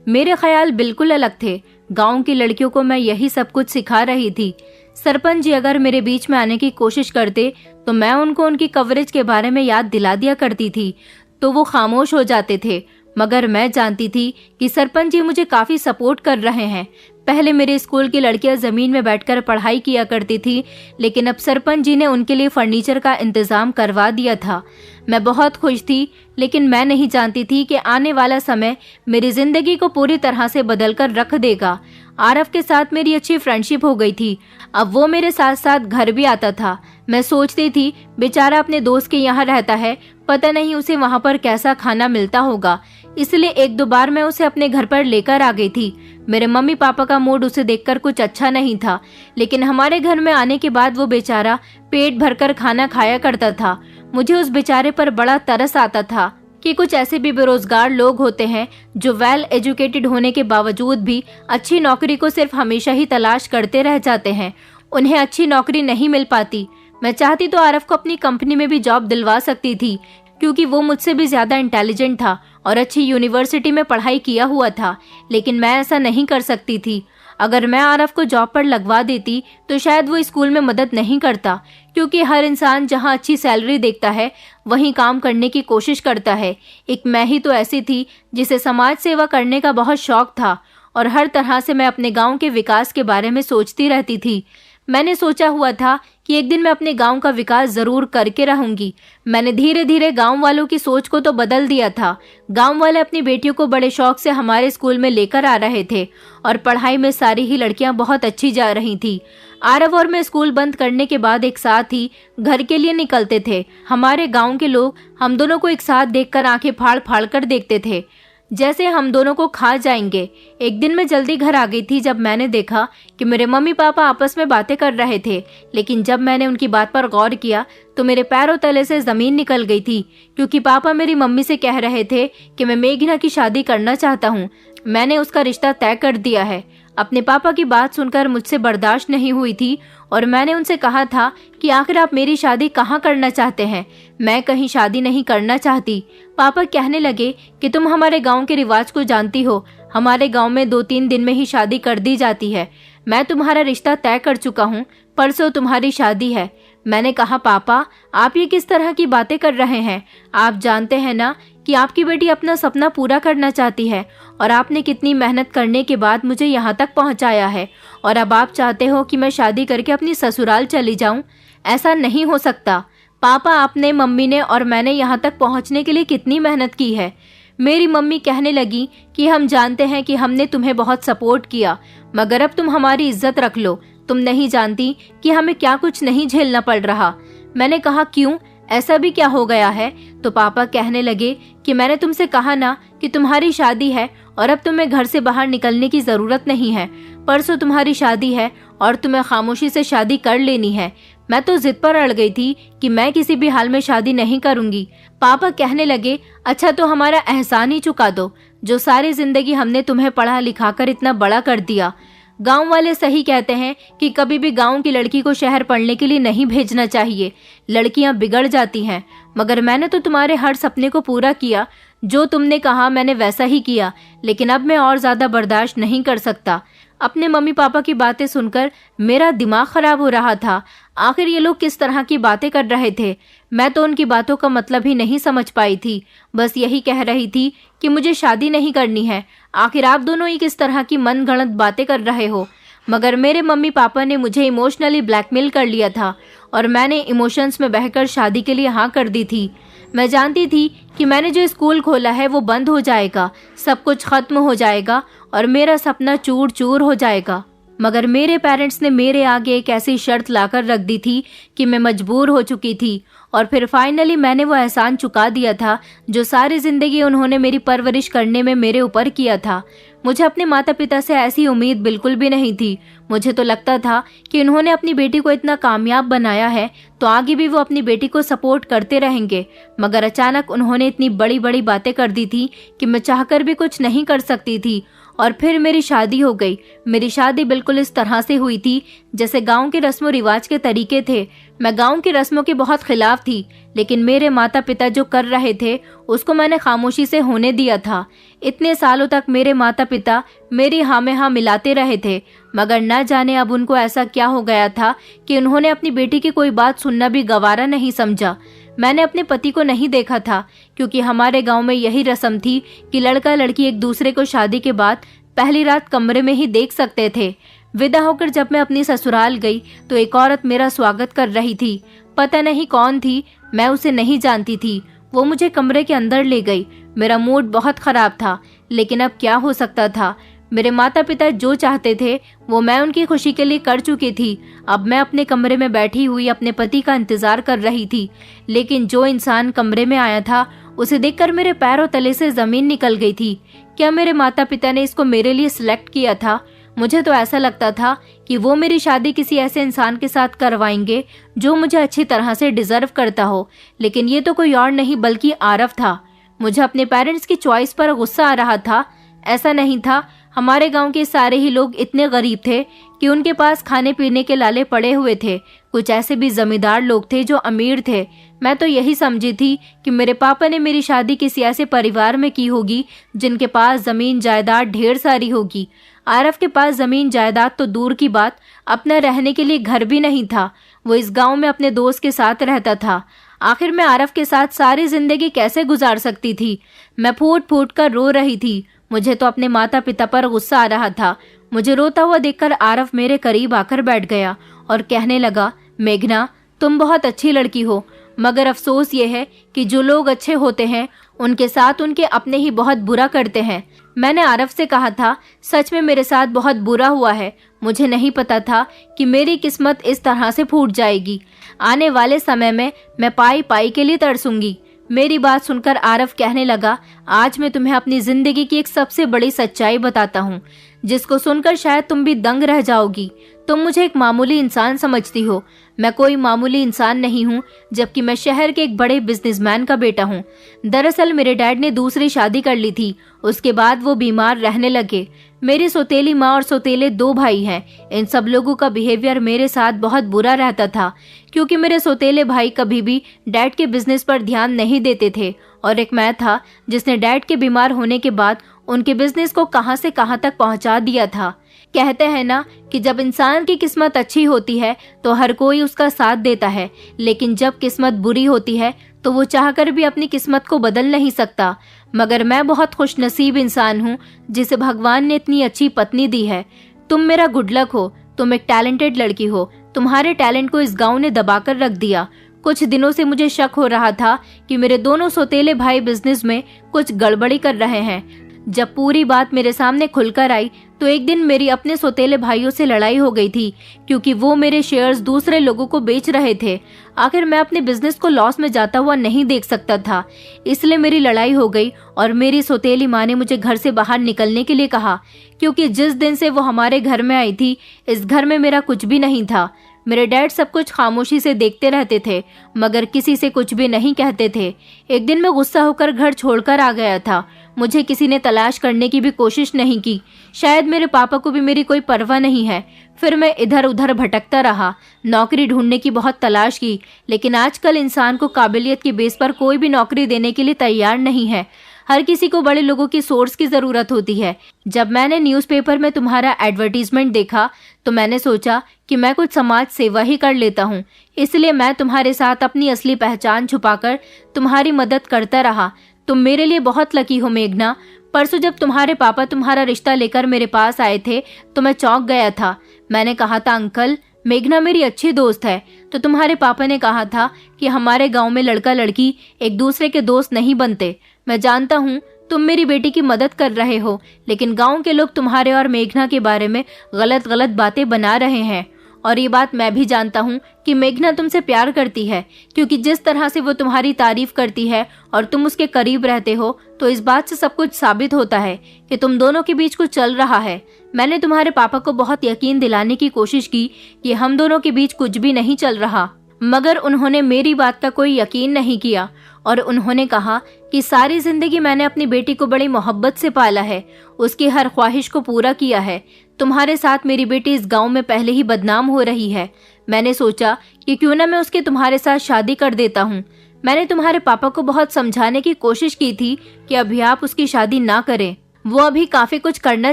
मेरे ख्याल बिल्कुल अलग थे। गांव की लड़कियों को मैं यही सब कुछ सिखा रही थी। सरपंच जी अगर मेरे बीच में आने की कोशिश करते तो मैं उनको उनकी कवरेज के बारे में याद दिला दिया करती थी, तो वो खामोश हो जाते थे। मगर मैं जानती थी कि सरपंच जी मुझे काफी सपोर्ट कर रहे हैं। पहले मेरे स्कूल की लड़कियां जमीन में बैठकर पढ़ाई किया करती थी, लेकिन अब सरपंच जी ने उनके लिए फर्नीचर का इंतजाम करवा दिया था। मैं बहुत खुश थी, लेकिन मैं नहीं जानती थी कि आने वाला समय मेरी जिंदगी को पूरी तरह से बदल कर रख देगा। आरव के साथ मेरी अच्छी फ्रेंडशिप हो गई थी। अब वो मेरे साथ साथ घर भी आता था। मैं सोचती थी बेचारा अपने दोस्त के यहाँ रहता है, पता नहीं उसे वहाँ पर कैसा खाना मिलता होगा। इसलिए 1-2 बार मैं उसे अपने घर पर लेकर आ गई थी। मेरे मम्मी पापा का मूड उसे देखकर कुछ अच्छा नहीं था, लेकिन हमारे घर में आने के बाद वो बेचारा पेट भरकर खाना खाया करता था। मुझे उस बेचारे पर बड़ा तरस आता था कि कुछ ऐसे भी बेरोजगार लोग होते हैं जो वेल एजुकेटेड होने के बावजूद भी अच्छी नौकरी को सिर्फ हमेशा ही तलाश करते रह जाते हैं। उन्हें अच्छी नौकरी नहीं मिल पाती। मैं चाहती तो आरव को अपनी कंपनी में भी जॉब दिलवा सकती थी, क्योंकि वो मुझसे भी ज्यादा इंटेलिजेंट था और अच्छी यूनिवर्सिटी में पढ़ाई किया हुआ था, लेकिन मैं ऐसा नहीं कर सकती थी। अगर मैं आरव को जॉब पर लगवा देती तो शायद वो स्कूल में मदद नहीं करता, क्योंकि हर इंसान जहां अच्छी सैलरी देखता है वहीं काम करने की कोशिश करता है। एक मैं ही तो ऐसी थी जिसे समाज सेवा करने का बहुत शौक था और हर तरह से मैं अपने गांव के विकास के बारे में सोचती रहती थी। मैंने सोचा हुआ था कि एक दिन मैं अपने गांव का विकास जरूर करके रहूंगी। मैंने धीरे धीरे गांव वालों की सोच को तो बदल दिया था। गांव वाले अपनी बेटियों को बड़े शौक से हमारे स्कूल में लेकर आ रहे थे और पढ़ाई में सारी ही लड़कियां बहुत अच्छी जा रही थी। आरव और मैं स्कूल बंद करने के बाद एक साथ ही घर के लिए निकलते थे। हमारे गाँव के लोग हम दोनों को एक साथ देखकर आंखें फाड़ फाड़ कर देखते थे, जैसे हम दोनों को खा जाएंगे। एक दिन मैं जल्दी घर आ गई थी जब मैंने देखा कि मेरे मम्मी पापा आपस में बातें कर रहे थे, लेकिन जब मैंने उनकी बात पर गौर किया तो मेरे पैरों तले से जमीन निकल गई थी, क्योंकि पापा मेरी मम्मी से कह रहे थे कि मैं मेघना की शादी करना चाहता हूँ। मैंने उसका रिश्ता तय कर दिया है। अपने पापा की बात सुनकर मुझसे बर्दाश्त नहीं हुई थी और मैंने उनसे कहा था कि आखिर आप मेरी शादी कहाँ करना चाहते हैं। मैं कहीं शादी नहीं करना चाहती। पापा कहने लगे कि तुम हमारे गांव के रिवाज को जानती हो, हमारे गांव में 2-3 दिन में ही शादी कर दी जाती है। मैं तुम्हारा रिश्ता तय कर चुका हूँ, परसों तुम्हारी शादी है। मैंने कहा पापा आप ये किस तरह की बातें कर रहे हैं? आप जानते हैं ना कि आपकी बेटी अपना सपना पूरा करना चाहती है और आपने कितनी मेहनत करने के बाद मुझे यहाँ तक पहुँचाया है, और अब आप चाहते हो कि मैं शादी करके अपनी ससुराल चली जाऊँ? ऐसा नहीं हो सकता। पापा आपने, मम्मी ने और मैंने यहाँ तक पहुँचने के लिए कितनी मेहनत की है। मेरी मम्मी कहने लगी कि हम जानते हैं कि हमने तुम्हें बहुत सपोर्ट किया, मगर अब तुम हमारी इज्जत रख लो। तुम नहीं जानती कि हमें क्या कुछ नहीं झेलना पड़ रहा। मैंने कहा क्यों, ऐसा भी क्या हो गया है? तो पापा कहने लगे कि मैंने तुमसे कहा ना कि तुम्हारी शादी है और अब तुम्हें घर से बाहर निकलने की जरूरत नहीं है। परसों तुम्हारी शादी है और तुम्हें खामोशी से शादी कर लेनी है। मैं तो जिद पर अड़ गई थी कि मैं किसी भी हाल में शादी नहीं करूंगी। पापा कहने लगे अच्छा तो हमारा एहसान ही चुका दो, जो सारी जिंदगी हमने तुम्हें पढ़ा लिखा कर इतना बड़ा कर दिया। गांव वाले सही कहते हैं कि कभी भी गांव की लड़की को शहर पढ़ने के लिए नहीं भेजना चाहिए, लड़कियां बिगड़ जाती हैं। मगर मैंने तो तुम्हारे हर सपने को पूरा किया, जो तुमने कहा मैंने वैसा ही किया, लेकिन अब मैं और ज्यादा बर्दाश्त नहीं कर सकता। अपने मम्मी पापा की बातें सुनकर मेरा दिमाग खराब हो रहा था। आखिर ये लोग किस तरह की बातें कर रहे थे? मैं तो उनकी बातों का मतलब ही नहीं समझ पाई थी। बस यही कह रही थी कि मुझे शादी नहीं करनी है। आखिर आप दोनों ही किस तरह की मनगढ़ंत बातें कर रहे हो? मगर मेरे मम्मी पापा ने मुझे इमोशनली ब्लैकमेल कर लिया था और मैंने इमोशंस में बहकर शादी के लिए हाँ कर दी थी। मैं जानती थी कि मैंने जो स्कूल खोला है वो बंद हो जाएगा, सब कुछ खत्म हो जाएगा और मेरा सपना चूर चूर हो जाएगा। मगर मेरे पेरेंट्स ने मेरे आगे एक ऐसी शर्त लाकर रख दी थी कि मैं मजबूर हो चुकी थी और फिर फाइनली मैंने वो एहसान चुका दिया था जो सारी जिंदगी उन्होंने मेरी परवरिश करने में मेरे ऊपर किया था। मुझे अपने माता पिता से ऐसी उम्मीद बिल्कुल भी नहीं थी। मुझे तो लगता था कि उन्होंने अपनी बेटी को इतना कामयाब बनाया है तो आगे भी वो अपनी बेटी को सपोर्ट करते रहेंगे, मगर अचानक उन्होंने इतनी बड़ी बड़ी बातें कर दी थी कि मैं चाहकर भी कुछ नहीं कर सकती थी। और फिर मेरी शादी हो गई। मेरी शादी बिल्कुल इस तरह से हुई थी जैसे गांव के रस्मों रिवाज के तरीके थे। मैं गांव की रस्मों के बहुत खिलाफ थी, लेकिन मेरे माता पिता जो कर रहे थे उसको मैंने खामोशी से होने दिया था। इतने सालों तक मेरे माता पिता मेरी हाँ में हाँ मिलाते रहे थे, मगर न जाने अब उनको ऐसा क्या हो गया था कि उन्होंने अपनी बेटी की कोई बात सुनना भी गवारा नहीं समझा। मैंने अपने पति को नहीं देखा था क्योंकि हमारे गांव में यही रस्म थी कि लड़का लड़की एक दूसरे को शादी के बाद पहली रात कमरे में ही देख सकते थे। विदा होकर जब मैं अपनी ससुराल गई तो एक औरत मेरा स्वागत कर रही थी। पता नहीं कौन थी, मैं उसे नहीं जानती थी। वो मुझे कमरे के अंदर ले गई। मेरा मूड बहुत खराब था, लेकिन अब क्या हो सकता था। मेरे माता पिता जो चाहते थे वो मैं उनकी खुशी के लिए कर चुकी थी। अब मैं अपने कमरे में बैठी हुई अपने पति का इंतजार कर रही थी, लेकिन जो इंसान कमरे में आया था उसे देखकर मेरे पैरों तले से जमीन निकल गई थी। क्या मेरे माता पिता ने इसको मेरे लिए सिलेक्ट किया था? मुझे तो ऐसा लगता था कि वो मेरी शादी किसी ऐसे इंसान के साथ करवाएंगे जो मुझे अच्छी तरह से डिजर्व करता हो, लेकिन ये तो कोई और नहीं बल्कि आरव था। मुझे अपने पेरेंट्स की चॉइस पर गुस्सा आ रहा था। ऐसा नहीं था, हमारे गांव के सारे ही लोग इतने गरीब थे कि उनके पास खाने पीने के लाले पड़े हुए थे। कुछ ऐसे भी जमींदार लोग थे जो अमीर थे। मैं तो यही समझी थी कि मेरे पापा ने मेरी शादी किसी ऐसे परिवार में की होगी जिनके पास जमीन जायदाद ढेर सारी होगी। आरव के पास जमीन जायदाद तो दूर की बात, अपना रहने के लिए घर भी नहीं था। वो इस गांव में अपने दोस्त के साथ रहता था। आखिर मैं आरव के साथ सारी जिंदगी कैसे गुजार सकती थी? मैं फूट फूट कर रो रही थी। मुझे तो अपने माता पिता पर गुस्सा आ रहा था। मुझे रोता हुआ देखकर आरव मेरे करीब आकर बैठ गया और कहने लगा, मेघना, तुम बहुत अच्छी लड़की हो, मगर अफसोस ये है कि जो लोग अच्छे होते हैं उनके साथ उनके अपने ही बहुत बुरा करते हैं। मैंने आरव से कहा था, सच में मेरे साथ बहुत बुरा हुआ है। मुझे नहीं पता था कि मेरी किस्मत इस तरह से फूट जाएगी। आने वाले समय में मैं पाई पाई के लिए तरसूंगी। मेरी बात सुनकर आरव कहने लगा, आज मैं तुम्हें अपनी जिंदगी की एक सबसे बड़ी सच्चाई बताता हूँ, जिसको सुनकर शायद तुम भी दंग रह जाओगी। तुम मुझे एक मामूली इंसान समझती हो। मैं कोई मामूली इंसान नहीं हूँ, जबकि मैं शहर के एक बड़े बिजनेसमैन का बेटा हूँ। दरअसल मेरे डैड ने दूसरी शादी कर ली थी। उसके बाद वो बीमार रहने लगे। मेरी सौतेली माँ और सौतेले 2 भाई हैं। इन सब लोगों का बिहेवियर मेरे साथ बहुत बुरा रहता था, क्योंकि मेरे सौतेले भाई कभी भी डैड के बिजनेस पर ध्यान नहीं देते थे, और एक मैं था जिसने डैड के बीमार होने के बाद उनके बिजनेस को कहां से कहां तक पहुंचा दिया था। कहते हैं ना कि जब इंसान की किस्मत अच्छी होती है तो हर कोई उसका साथ देता है, लेकिन जब किस्मत बुरी होती है तो वो चाहकर भी अपनी किस्मत को बदल नहीं सकता। मगर मैं बहुत खुशनसीब इंसान हूँ जिसे भगवान ने इतनी अच्छी पत्नी दी है। तुम मेरा गुड लक हो। तुम एक टैलेंटेड लड़की हो। तुम्हारे टैलेंट को इस गांव ने दबाकर रख दिया। कुछ दिनों से मुझे शक हो रहा था कि मेरे दोनों सौतेले भाई बिजनेस में कुछ गड़बड़ी कर रहे हैं। जब पूरी बात मेरे सामने खुलकर आई तो एक दिन मेरी अपने सौतेले भाइयों से लड़ाई हो गई थी, क्योंकि वो मेरे शेयर्स दूसरे लोगों को बेच रहे थे। आखिर मैं अपने बिजनेस को लॉस में जाता हुआ नहीं देख सकता था, इसलिए मेरी लड़ाई हो गई और मेरी सौतेली माँ ने मुझे घर से बाहर निकलने के लिए कहा, क्योंकि जिस दिन से वो हमारे घर में आई थी इस घर में मेरा कुछ भी नहीं था। मेरे डैड सब कुछ खामोशी से देखते रहते थे, मगर किसी से कुछ भी नहीं कहते थे। एक दिन मैं गुस्सा होकर घर छोड़कर आ गया था। मुझे किसी ने तलाश करने की भी कोशिश नहीं की। शायद मेरे पापा को भी मेरी कोई परवाह नहीं है। फिर मैं इधर उधर भटकता रहा, नौकरी ढूंढने की बहुत तलाश की, लेकिन आजकल इंसान को काबिलियत की बेस पर कोई भी नौकरी देने के लिए तैयार नहीं है। हर किसी को बड़े लोगों की सोर्स की जरूरत होती है। जब मैंने न्यूज़पेपर में तुम्हारा एडवर्टीजमेंट देखा तो मैंने सोचा कि मैं कुछ समाज सेवा ही कर लेता हूँ, इसलिए मैं तुम्हारे साथ अपनी असली पहचान छुपाकर तुम्हारी मदद करता रहा। तुम मेरे लिए बहुत लकी हो मेघना। परसों जब तुम्हारे पापा तुम्हारा रिश्ता लेकर मेरे पास आए थे तो मैं चौंक गया था। मैंने कहा था, अंकल मेघना मेरी अच्छी दोस्त है। तो तुम्हारे पापा ने कहा था कि हमारे गांव में लड़का लड़की एक दूसरे के दोस्त नहीं बनते। मैं जानता हूँ तुम मेरी बेटी की मदद कर रहे हो, लेकिन गांव के लोग तुम्हारे और मेघना के बारे में गलत गलत बातें बना रहे हैं। और ये बात मैं भी जानता हूँ कि मेघना तुमसे प्यार करती है, क्योंकि जिस तरह से वो तुम्हारी तारीफ करती है और तुम उसके करीब रहते हो, तो इस बात से सब कुछ साबित होता है कि तुम दोनों के बीच कुछ चल रहा है। मैंने तुम्हारे पापा को बहुत यकीन दिलाने की कोशिश की कि हम दोनों के बीच कुछ भी नहीं चल रहा, मगर उन्होंने मेरी बात का कोई यकीन नहीं किया और उन्होंने कहा कि सारी जिंदगी मैंने अपनी बेटी को बड़ी मोहब्बत से पाला है, उसकी हर ख्वाहिश को पूरा किया है। तुम्हारे साथ मेरी बेटी इस गांव में पहले ही बदनाम हो रही है। मैंने सोचा कि क्यों ना मैं उसके तुम्हारे साथ शादी कर देता हूँ। मैंने तुम्हारे पापा को बहुत समझाने की कोशिश की थी कि अभी आप उसकी शादी ना करें। वो अभी काफी कुछ करना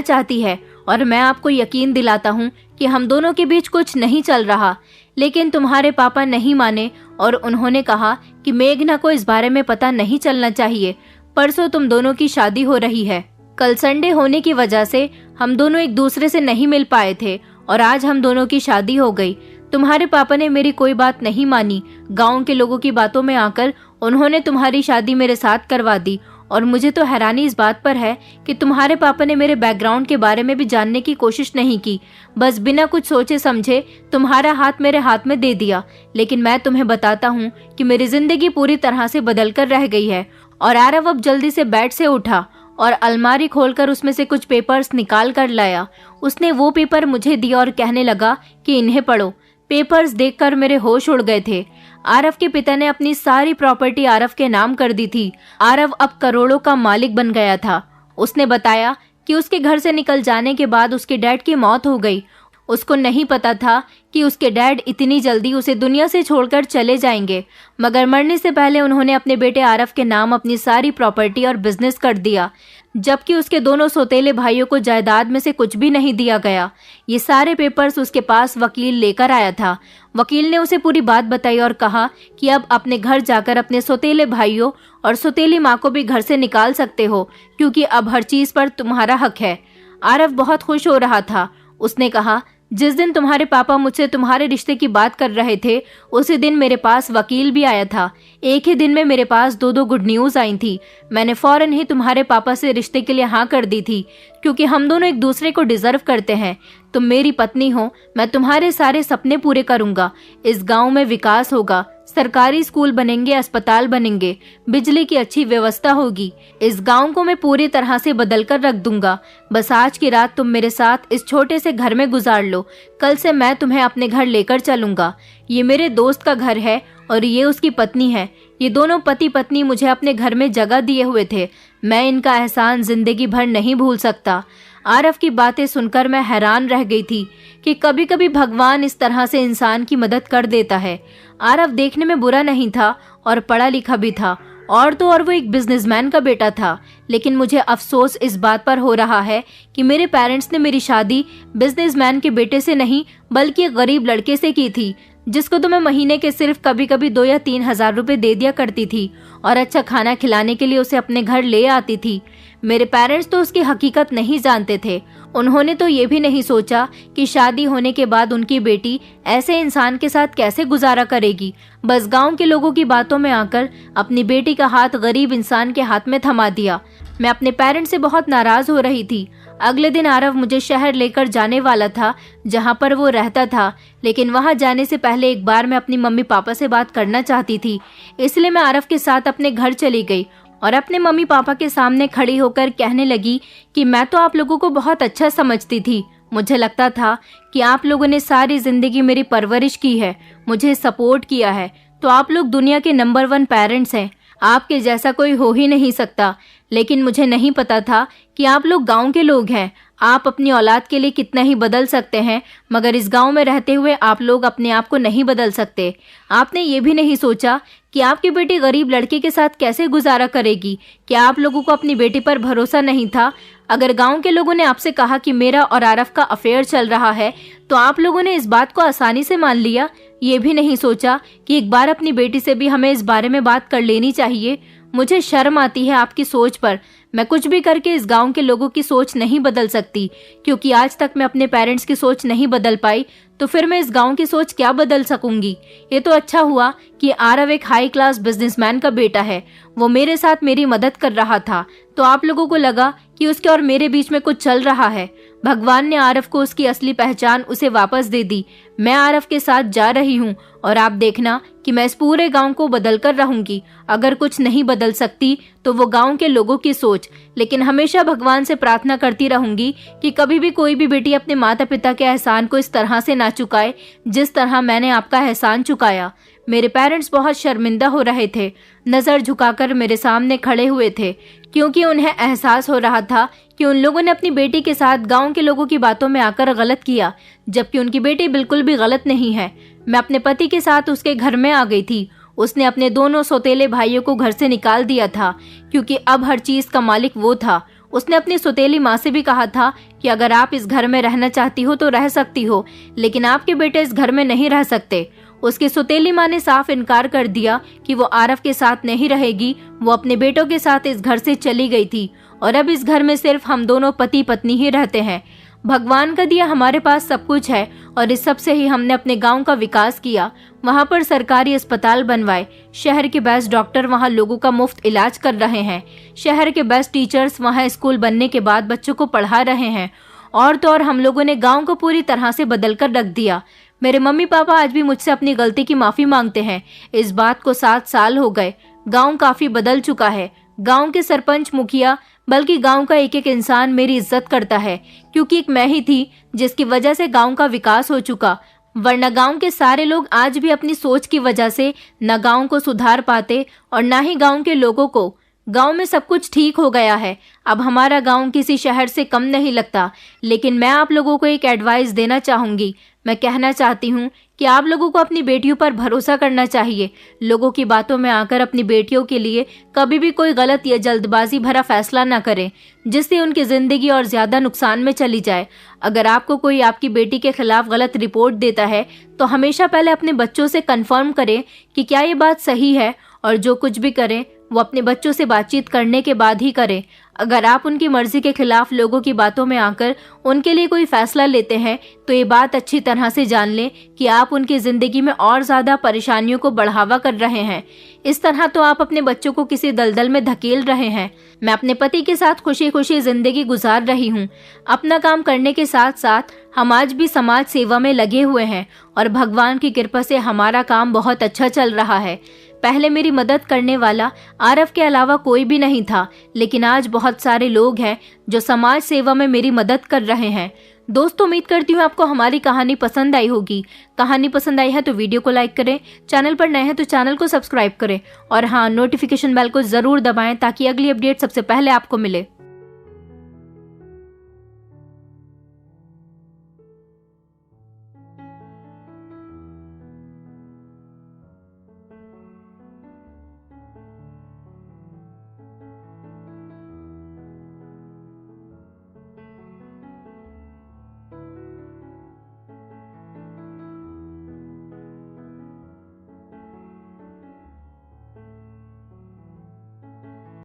चाहती है और मैं आपको यकीन दिलाता हूँ कि हम दोनों के बीच कुछ नहीं चल रहा, लेकिन तुम्हारे पापा नहीं माने और उन्होंने कहा कि मेघना को इस बारे में पता नहीं चलना चाहिए। परसों तुम दोनों की शादी हो रही है। कल संडे होने की वजह से हम दोनों एक दूसरे से नहीं मिल पाए थे और आज हम दोनों की शादी हो गई। तुम्हारे पापा ने मेरी कोई बात नहीं मानी। गांव के लोगों की बातों में आकर उन्होंने तुम्हारी शादी मेरे साथ करवा दी और मुझे तो हैरानी इस बात पर है कि तुम्हारे पापा ने मेरे बैकग्राउंड के बारे में भी जानने की कोशिश नहीं की। बस बिना कुछ सोचे समझे तुम्हारा हाथ मेरे हाथ में दे दिया। लेकिन मैं तुम्हें बताता हूँ कि मेरी जिंदगी पूरी तरह से बदल कर रह गई है। और आरव अब जल्दी से बेड से उठा और अलमारी खोलकर उसमें से कुछ पेपर्स निकाल कर लाया। उसने वो पेपर मुझे दिया और कहने लगा कि इन्हें पढ़ो। पेपर्स देखकर मेरे होश उड़ गए थे। आरव के पिता ने अपनी सारी प्रॉपर्टी आरव के नाम कर दी थी। आरव अब करोड़ों का मालिक बन गया था। उसने बताया कि उसके घर से निकल जाने के बाद उसके डैड की मौत हो गई। उसको नहीं पता था कि उसके डैड इतनी जल्दी उसे दुनिया से छोड़कर चले जाएंगे, मगर मरने से पहले उन्होंने अपने बेटे आरव के नाम अपनी सारी प्रॉपर्टी और बिजनेस कर दिया, जबकि उसके दोनों सौतेले भाइयों को जायदाद में से कुछ भी नहीं दिया गया। ये सारे पेपर्स उसके पास वकील लेकर आया था। वकील ने उसे पूरी बात बताई और कहा कि अब अपने घर जाकर अपने सौतेले भाइयों और सौतेली माँ को भी घर से निकाल सकते हो, क्योंकि अब हर चीज पर तुम्हारा हक है। आरव बहुत खुश हो रहा था। उसने कहा, जिस दिन तुम्हारे पापा मुझसे तुम्हारे रिश्ते की बात कर रहे थे, उसी दिन मेरे पास वकील भी आया था। एक ही दिन में मेरे पास दो गुड न्यूज आई थी। मैंने फौरन ही तुम्हारे पापा से रिश्ते के लिए हाँ कर दी थी, क्योंकि हम दोनों एक दूसरे को डिजर्व करते हैं। तुम मेरी पत्नी हो, मैं तुम्हारे सारे सपने पूरे करूंगा। इस गांव में विकास होगा, सरकारी स्कूल बनेंगे, अस्पताल बनेंगे, बिजली की अच्छी व्यवस्था होगी। इस गांव को मैं पूरी तरह से बदल कर रख दूंगा। बस आज की रात तुम मेरे साथ इस छोटे से घर में गुजार लो। कल से मैं तुम्हें अपने घर लेकर चलूंगा। ये मेरे दोस्त का घर है और ये उसकी पत्नी है। ये दोनों पति पत्नी मुझे अपने घर में जगह दिए हुए थे। मैं इनका एहसान जिंदगी भर नहीं भूल सकता। आरव की बातें सुनकर मैं हैरान रह गई थी कि कभी कभी भगवान इस तरह से इंसान की मदद कर देता है। आरव देखने में बुरा नहीं था और पढ़ा लिखा भी था, और तो और वो एक बिजनेसमैन का बेटा था। लेकिन मुझे अफसोस इस बात पर हो रहा है कि मेरे पेरेंट्स ने मेरी शादी बिजनेसमैन के बेटे से नहीं, बल्कि एक गरीब लड़के से की थी, जिसको तो मैं महीने के सिर्फ कभी कभी 2 या 3 हजार रुपए दे दिया करती थी और अच्छा खाना खिलाने के लिए उसे अपने घर ले आती थी। मेरे पेरेंट्स तो उसकी हकीकत नहीं जानते थे। उन्होंने तो ये भी नहीं सोचा कि शादी होने के बाद उनकी बेटी ऐसे इंसान के साथ कैसे गुजारा करेगी। बस गांव के लोगों की बातों में आकर अपनी बेटी का हाथ गरीब इंसान के हाथ में थमा दिया। मैं अपने पेरेंट्स से बहुत नाराज हो रही थी। अगले दिन आरव मुझे शहर लेकर जाने वाला था जहां पर वो रहता था, लेकिन वहां जाने से पहले एक बार मैं अपनी मम्मी पापा से बात करना चाहती थी। इसलिए मैं आरव के साथ अपने घर चली गई और अपने मम्मी पापा के सामने खड़ी होकर कहने लगी कि मैं तो आप लोगों को बहुत अच्छा समझती थी। मुझे लगता था कि आप लोगों ने सारी जिंदगी मेरी परवरिश की है, मुझे सपोर्ट किया है, तो आप लोग दुनिया के नंबर 1 पेरेंट्स हैं। आपके जैसा कोई हो ही नहीं सकता। लेकिन मुझे नहीं पता था कि आप लोग गांव के लोग हैं। आप अपनी औलाद के लिए कितना ही बदल सकते हैं, मगर इस गांव में रहते हुए आप लोग अपने आप को नहीं बदल सकते। आपने ये भी नहीं सोचा कि आपकी बेटी गरीब लड़के के साथ कैसे गुजारा करेगी। क्या आप लोगों को अपनी बेटी पर भरोसा नहीं था? अगर गांव के लोगों ने आपसे कहा कि मेरा और आरव का अफेयर चल रहा है, तो आप लोगों ने इस बात को आसानी से मान लिया। ये भी नहीं सोचा कि एक बार अपनी बेटी से भी हमें इस बारे में बात कर लेनी चाहिए। मुझे शर्म आती है आपकी सोच पर। मैं कुछ भी करके इस गांव के लोगों की सोच नहीं बदल सकती, क्योंकि आज तक मैं अपने पेरेंट्स की सोच नहीं बदल पाई, तो फिर मैं इस गांव की सोच क्या बदल सकूंगी। ये तो अच्छा हुआ कि आरव एक हाई क्लास बिजनेसमैन का बेटा है। वो मेरे साथ मेरी मदद कर रहा था, तो आप लोगों को लगा कि उसके और मेरे बीच में कुछ चल रहा है। भगवान ने आरव को उसकी असली पहचान उसे वापस दे दी। मैं आरव के साथ जा रही हूँ और आप देखना कि मैं इस पूरे गांव को बदल कर रहूंगी। अगर कुछ नहीं बदल सकती तो वो गांव के लोगों की सोच, लेकिन हमेशा भगवान से प्रार्थना करती रहूंगी कि कभी भी कोई भी बेटी अपने माता पिता के एहसान को इस तरह से ना चुकाए जिस तरह मैंने आपका एहसान चुकाया। मेरे पेरेंट्स बहुत शर्मिंदा हो रहे थे, नजर झुकाकर मेरे सामने खड़े हुए थे, क्योंकि उन्हें एहसास हो रहा था कि उन लोगों ने अपनी बेटी के साथ गांव के लोगों की बातों में आकर गलत किया, जबकि उनकी बेटी बिल्कुल भी गलत नहीं है। मैं अपने पति के साथ उसके घर में आ गई थी। उसने अपने दोनों सौतेले भाइयों को घर से निकाल दिया था, क्योंकि अब हर चीज का मालिक वो था। उसने अपनी सौतेली माँ से भी कहा था कि अगर आप इस घर में रहना चाहती हो तो रह सकती हो, लेकिन आपके बेटे इस घर में नहीं रह सकते। उसकी सौतेली माँ ने साफ इनकार कर दिया कि वो आरव के साथ नहीं रहेगी। वो अपने बेटों के साथ इस घर से चली गई थी और अब इस घर में सिर्फ हम दोनों पति पत्नी ही रहते हैं। भगवान का दिया हमारे पास सब कुछ है और इस सब से ही हमने अपने गांव का विकास किया। वहां पर सरकारी अस्पताल बनवाए, शहर के बेस्ट डॉक्टर वहां लोगों का मुफ्त इलाज कर रहे हैं, शहर के बेस्ट टीचर्स वहां स्कूल बनने के बाद बच्चों को पढ़ा रहे हैं। और तो और हम लोगों ने गांव को पूरी तरह से बदल कर रख दिया। मेरे मम्मी पापा आज भी मुझसे अपनी गलती की माफी मांगते हैं। इस बात को 7 साल हो गए। गांव काफी बदल चुका है। गांव के सरपंच, मुखिया, बल्कि गांव का एक एक इंसान मेरी इज्जत करता है, क्योंकि एक मैं ही थी जिसकी वजह से गांव का विकास हो चुका। वरना गांव के सारे लोग आज भी अपनी सोच की वजह से न गांव को सुधार पाते और न ही गांव के लोगों को। गांव में सब कुछ ठीक हो गया है। अब हमारा गांव किसी शहर से कम नहीं लगता। लेकिन मैं आप लोगों को एक एडवाइस देना चाहूंगी। मैं कहना चाहती हूँ कि आप लोगों को अपनी बेटियों पर भरोसा करना चाहिए। लोगों की बातों में आकर अपनी बेटियों के लिए कभी भी कोई गलत या जल्दबाजी भरा फैसला न करें, जिससे उनकी जिंदगी और ज्यादा नुकसान में चली जाए। अगर आपको कोई आपकी बेटी के खिलाफ गलत रिपोर्ट देता है तो हमेशा पहले अपने बच्चों से कंफर्म करें कि क्या ये बात सही है, और जो कुछ भी करें वो अपने बच्चों से बातचीत करने के बाद ही करें। अगर आप उनकी मर्जी के खिलाफ लोगों की बातों में आकर उनके लिए कोई फैसला लेते हैं तो ये बात अच्छी तरह से जान लें कि आप उनकी जिंदगी में और ज्यादा परेशानियों को बढ़ावा कर रहे हैं। इस तरह तो आप अपने बच्चों को किसी दलदल में धकेल रहे हैं। मैं अपने पति के साथ खुशी खुशी जिंदगी गुजार रही हूँ। अपना काम करने के साथ साथ हम आज भी समाज सेवा में लगे हुए हैं और भगवान की कृपा से हमारा काम बहुत अच्छा चल रहा है। पहले मेरी मदद करने वाला आरव के अलावा कोई भी नहीं था, लेकिन आज बहुत सारे लोग हैं जो समाज सेवा में मेरी मदद कर रहे हैं। दोस्तों, उम्मीद करती हूँ आपको हमारी कहानी पसंद आई होगी। कहानी पसंद आई है तो वीडियो को लाइक करें, चैनल पर नए हैं तो चैनल को सब्सक्राइब करें और हाँ, नोटिफिकेशन बेल को जरूर दबाएं ताकि अगली अपडेट सबसे पहले आपको मिले।